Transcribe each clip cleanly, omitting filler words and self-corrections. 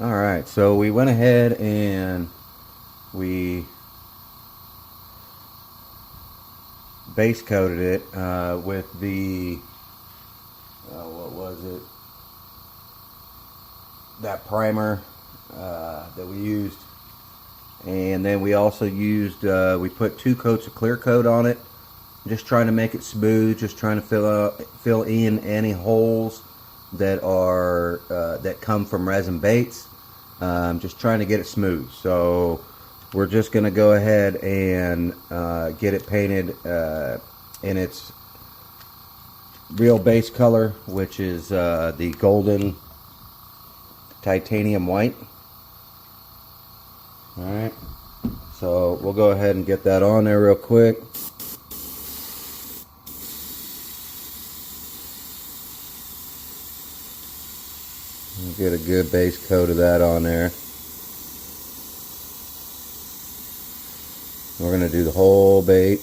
Alright, so we went ahead and we base coated it with the what was it, that primer that we used, and then we also used we put 2 coats of clear coat on it, just trying to make it smooth, just trying to fill in any holes that are that come from resin baits, just trying to get it smooth. So we're just going to go ahead and get it painted in its real base color, which is the golden titanium white. Alright, so we'll go ahead and get that on there real quick. Get a good base coat of that on there. We're going to do the whole bait.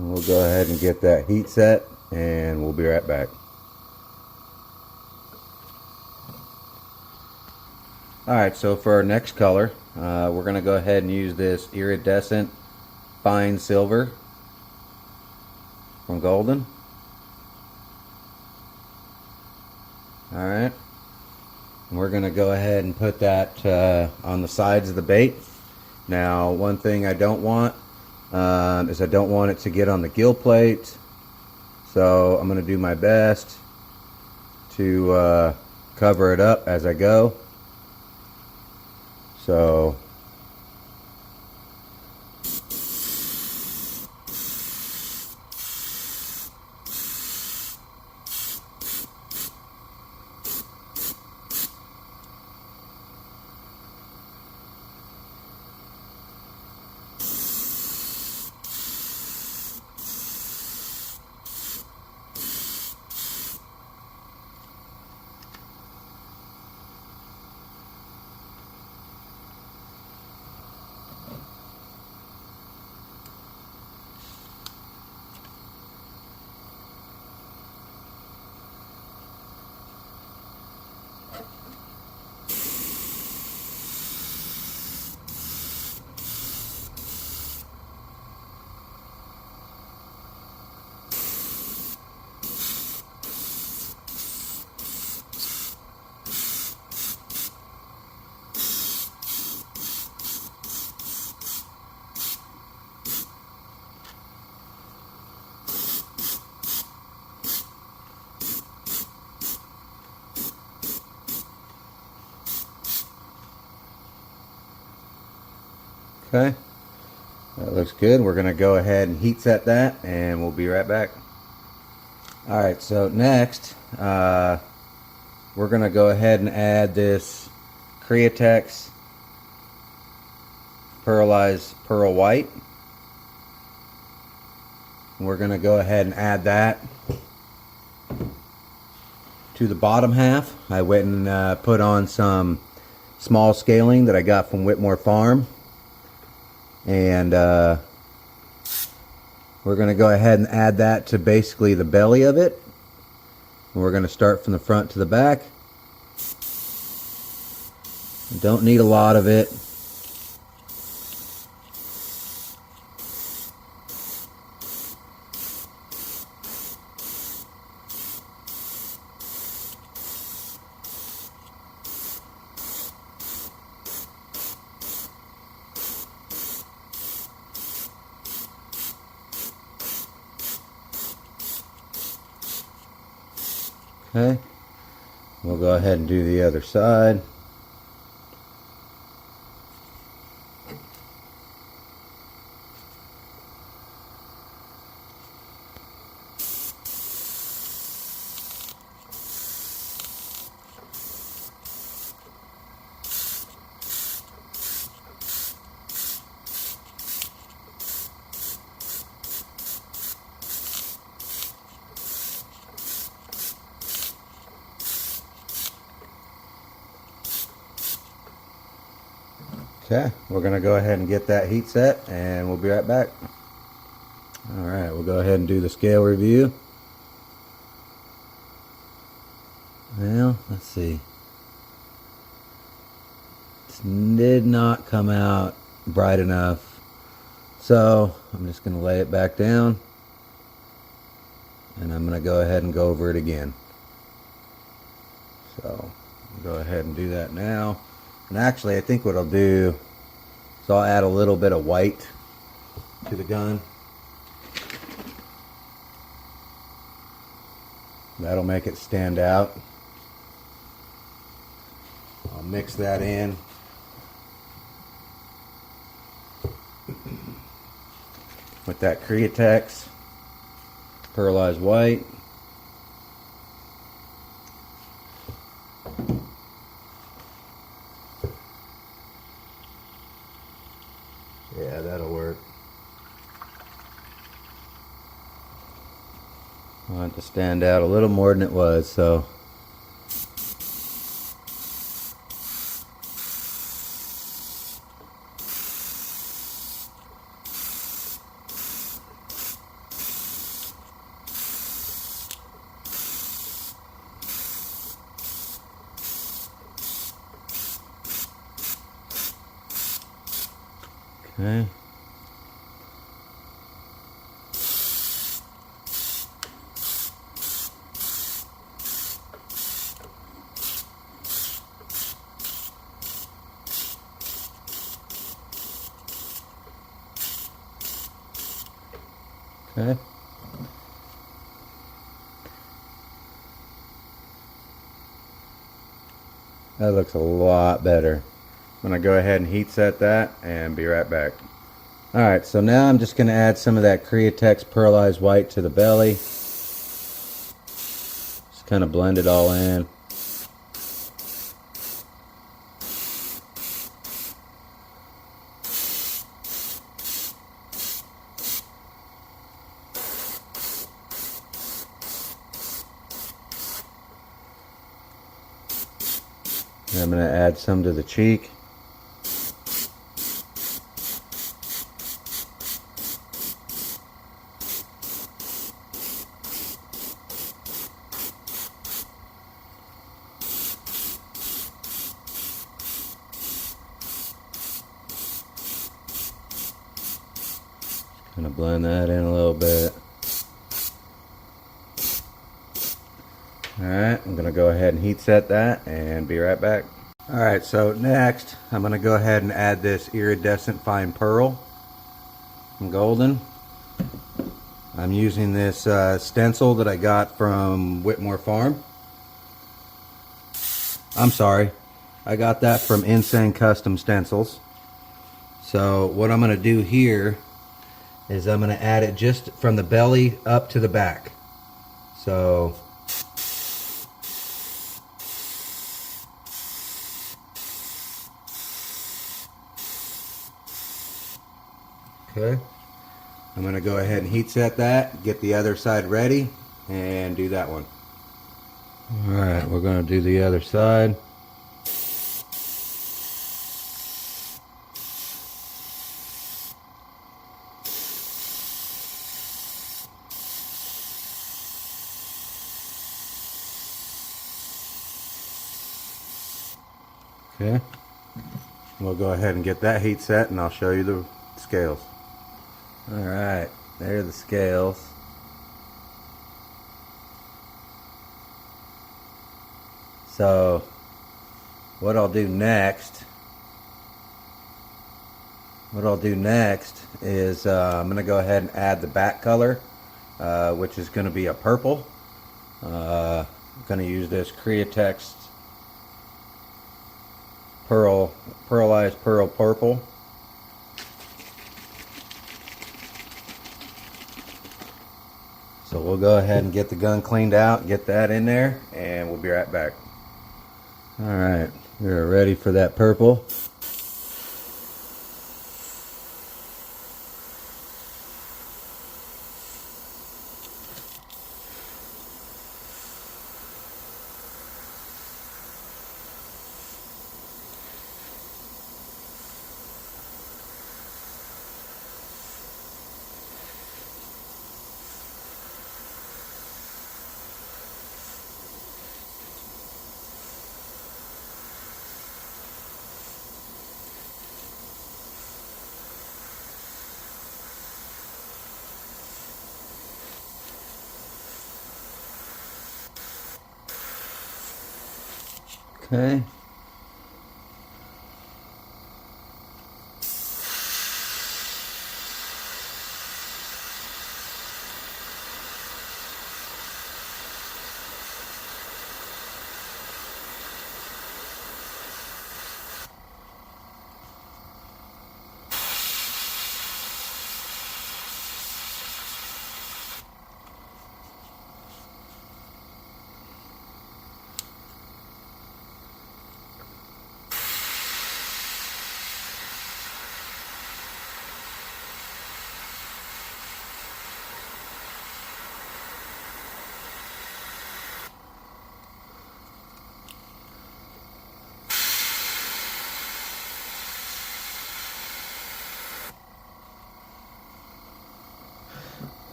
We'll go ahead and get that heat set, and we'll be right back. Alright, so for our next color, we're going to go ahead and use this iridescent fine silver from Golden. Alright, we're going to go ahead and put that on the sides of the bait. Now, one thing I don't want is I don't want it to get on the gill plate, so I'm going to do my best to cover it up as I go. So okay, that looks good. We're going to go ahead and heat set that, and we'll be right back. Alright, so next we're going to go ahead and add this Createx pearlized pearl white. We're going to go ahead and add that to the bottom half. I went and put on some small scaling that I got from Whitmore Farm, and we're going to go ahead and add that to basically the belly of it. And we're going to start from the front to the back. Don't need a lot of it. Okay, we'll go ahead and do the other side. Okay, we're going to go ahead and get that heat set, and we'll be right back. Alright, we'll go ahead and do the scale review. Well, let's see. This did not come out bright enough, so I'm just going to lay it back down, and I'm going to go ahead and go over it again. So, I'll go ahead and do that now. And actually, I think what I'll do is I'll add a little bit of white to the gun. That'll make it stand out. I'll mix that in. With that Createx pearlized white. Yeah, that'll work. I want it to stand out a little more than it was, so. Okay. Okay. That looks a lot better. I'm going to go ahead and heat set that and be right back. Alright, so now I'm just going to add some of that Createx pearlized white to the belly. Just kind of blend it all in. And I'm going to add some to the cheek. Kind of blend that in a little bit. Alright, I'm going to go ahead and heat set that and be right back. Alright, so next I'm going to go ahead and add this iridescent fine pearl from Golden. I'm using this stencil that I got from Whitmore Farm. I'm sorry, I got that from Insane Custom Stencils. So what I'm going to do here is I'm going to add it just from the belly up to the back. So Okay, I'm going to go ahead and heat set that, get the other side ready, and do that one. Alright, we're going to do the other side. Okay, we'll go ahead and get that heat set and I'll show you the scales. Alright, there are the scales. So what I'll do next is I'm going to go ahead and add the back color, which is going to be a purple. I'm going to use this Createx Pearlized Pearl Purple. So we'll go ahead and get the gun cleaned out, get that in there, and we'll be right back. Alright, we're ready for that purple. Okay.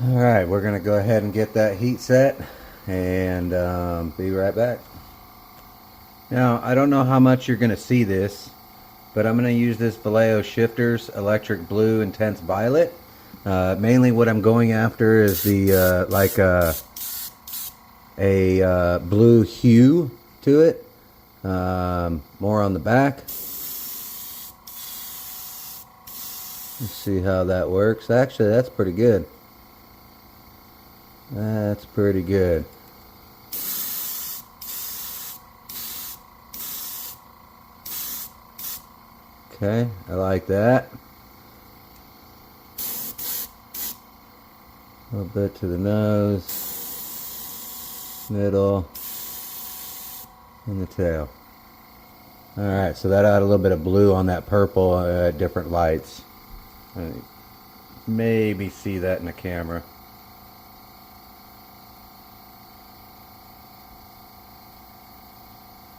Alright, we're going to go ahead and get that heat set and be right back. Now, I don't know how much you're going to see this, but I'm going to use this Vallejo Shifters Electric Blue Intense Violet. Mainly what I'm going after is the like a blue hue to it. More on the back. Let's see how that works. Actually, that's pretty good. That's pretty good. Okay, I like that. A little bit to the nose, middle, and the tail. Alright, so that added a little bit of blue on that purple at different lights. Maybe see that in the camera.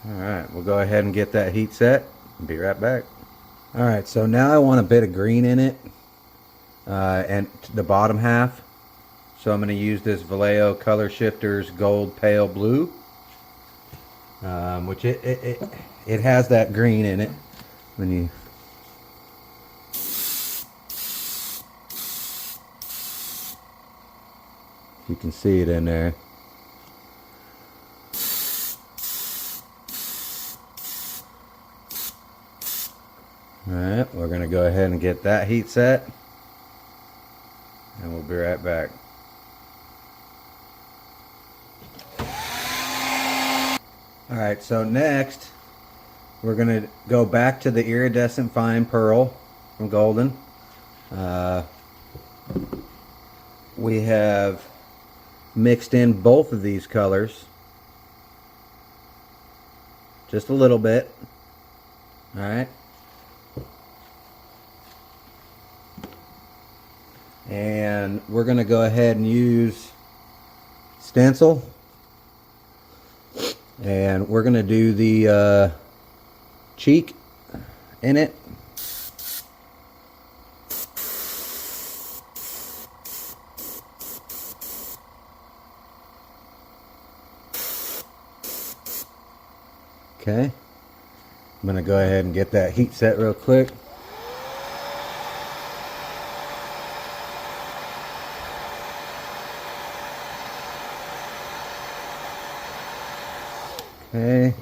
Alright, we'll go ahead and get that heat set and be right back. Alright, so now I want a bit of green in it and the bottom half. So I'm going to use this Vallejo Color Shifters Gold Pale Blue, which it has that green in it. When you can see it in there. Alright, we're going to go ahead and get that heat set and we'll be right back. Alright, so next we're going to go back to the Iridescent Fine Pearl from Golden. We have mixed in both of these colors just a little bit. Alright. And we're going to go ahead and use stencil. And we're going to do the cheek in it. Okay. I'm going to go ahead and get that heat set real quick. Okay.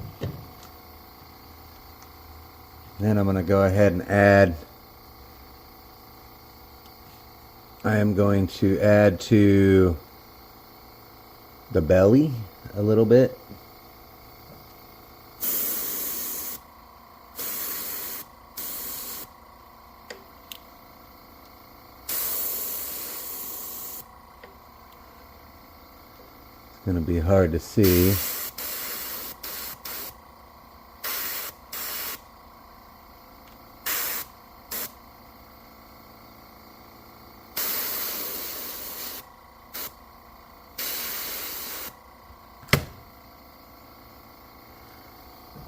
Then I'm going to go ahead and add, I am going to add to the belly a little bit. It's going to be hard to see.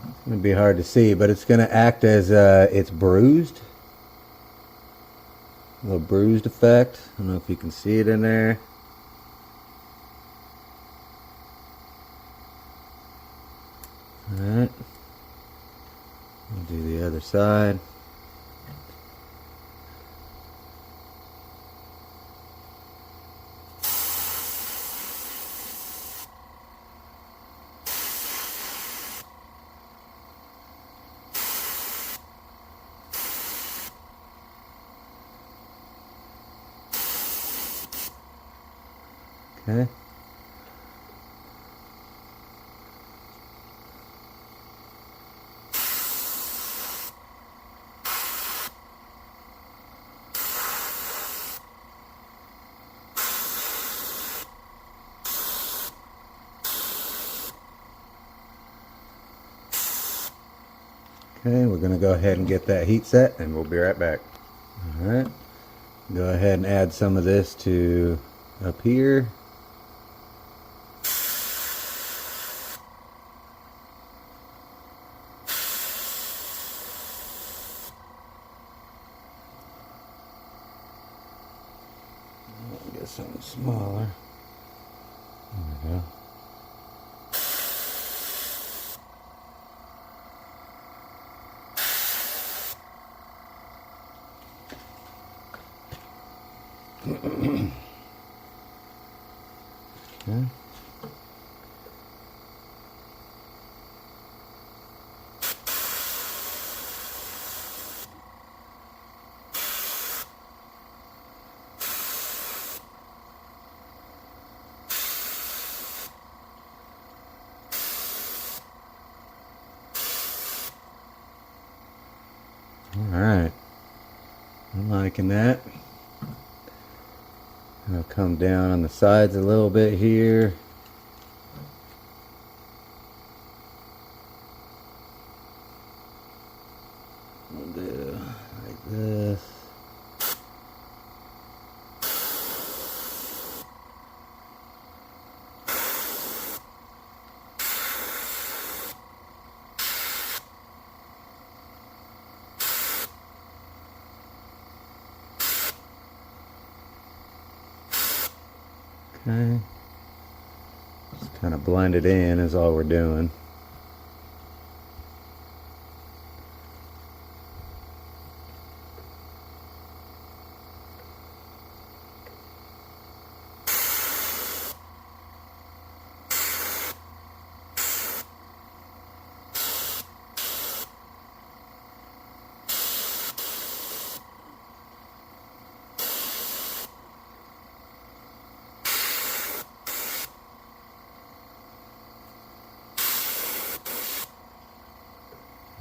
It's going to be hard to see, but it's going to act as it's bruised. A little bruised effect. I don't know if you can see it in there. Alright. We'll do the other side. Okay. Okay, we're going to go ahead and get that heat set and we'll be right back. Alright, go ahead and add some of this to up here. I'll get something smaller. There we go. Okay. Alright, I'm liking that. I'll come down on the sides a little bit here. We'll do like this. Okay, just kind of blend it in is all we're doing.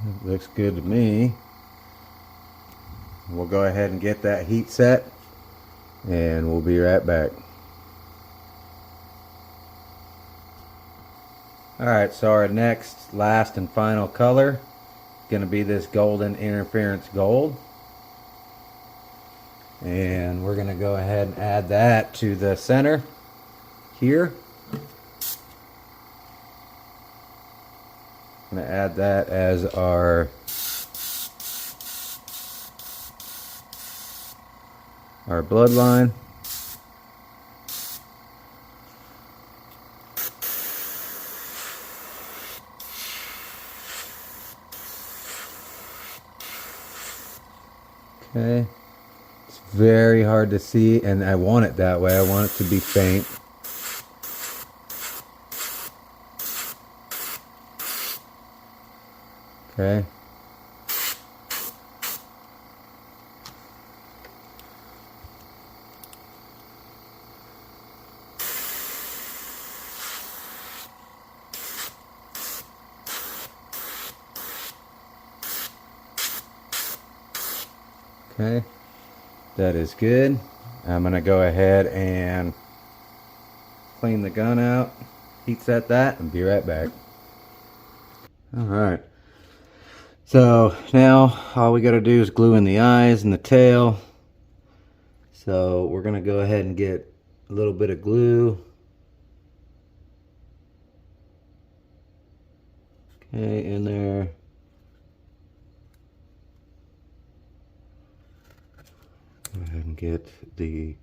It looks good to me. We'll go ahead and get that heat set and we'll be right back. Alright, so our next, last and final color is going to be this golden interference gold. And we're gonna go ahead and add that to the center here. I'm gonna add that as our bloodline. Okay, it's very hard to see, and I want it that way. I want it to be faint. Okay. Okay, that is good. I'm gonna go ahead and clean the gun out, heat set that, and be right back. Alright, so now all we gotta do is glue in the eyes and the tail. So we're gonna go ahead and get a little bit of glue. Okay, in there. Go ahead and get the,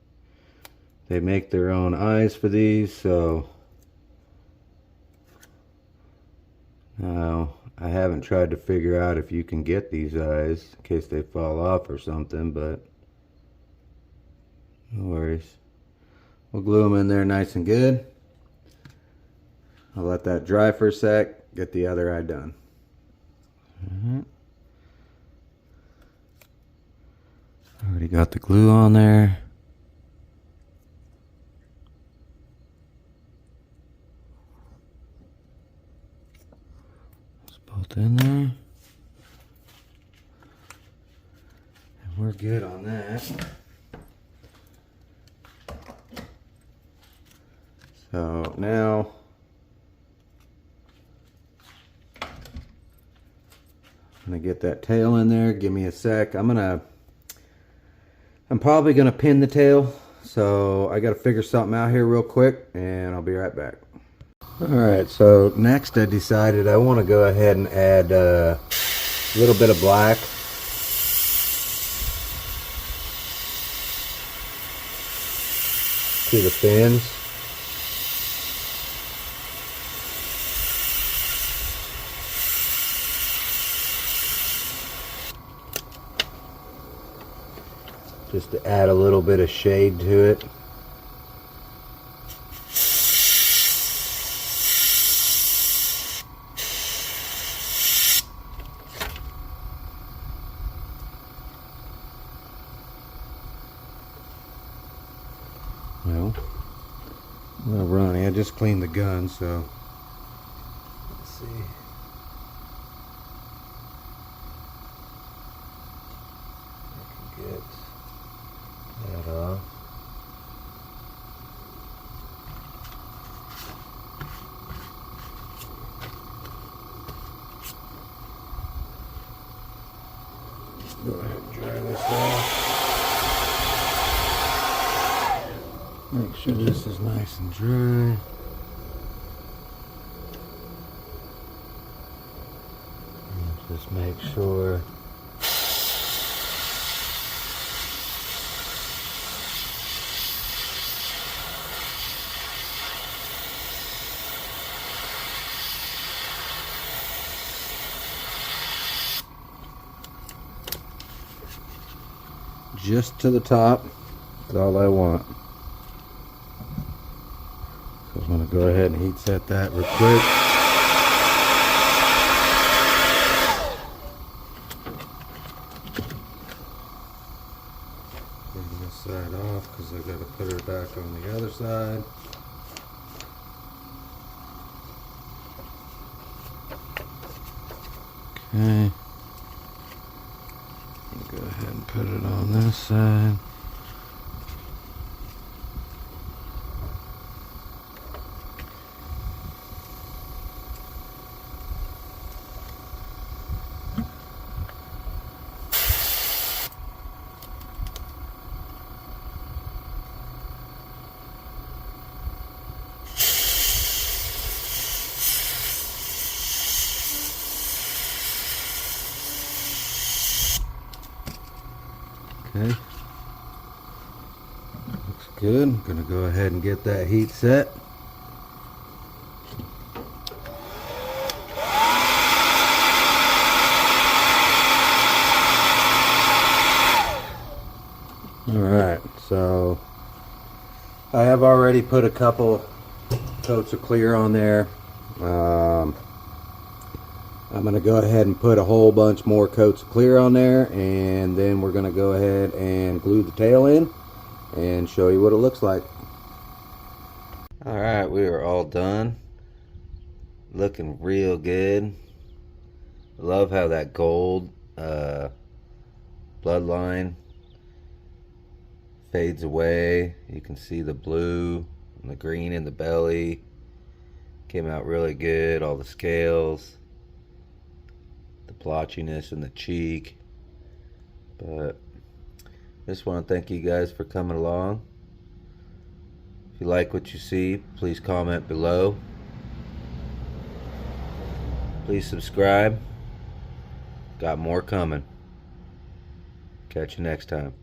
they make their own eyes for these, so now I haven't tried to figure out if you can get these eyes in case they fall off or something, but no worries. We'll glue them in there nice and good. I'll let that dry for a sec, get the other eye done. Already got the glue on there. It's both in there. And we're good on that. So now I'm gonna get that tail in there. Give me a sec. I'm probably gonna pin the tail, so I gotta figure something out here real quick, and I'll be right back. Alright, so next I decided I want to go ahead and add a little bit of black. To the fins. Just to add a little bit of shade to it. Well, a little runny. I just cleaned the gun, so let's see. I can get that off. Go ahead and dry this off. Make sure this is nice and dry. And just make sure just to the top is all I want. So I'm going to go ahead and heat set that real quick. Taking this side off because I got to put her back on the other side. Okay. Go ahead and put it on this side. Okay. Looks good. I'm gonna go ahead and get that heat set. Alright, so I have already put a couple coats of clear on there. I'm going to go ahead and put a whole bunch more coats of clear on there, and then we're going to go ahead and glue the tail in and show you what it looks like. Alright, we are all done. Looking real good. Love how that gold bloodline fades away. You can see the blue and the green in the belly. Came out really good. All the scales, the blotchiness in the cheek. But I just want to thank you guys for coming along. If you like what you see, please comment below. Please subscribe. Got more coming. Catch you next time.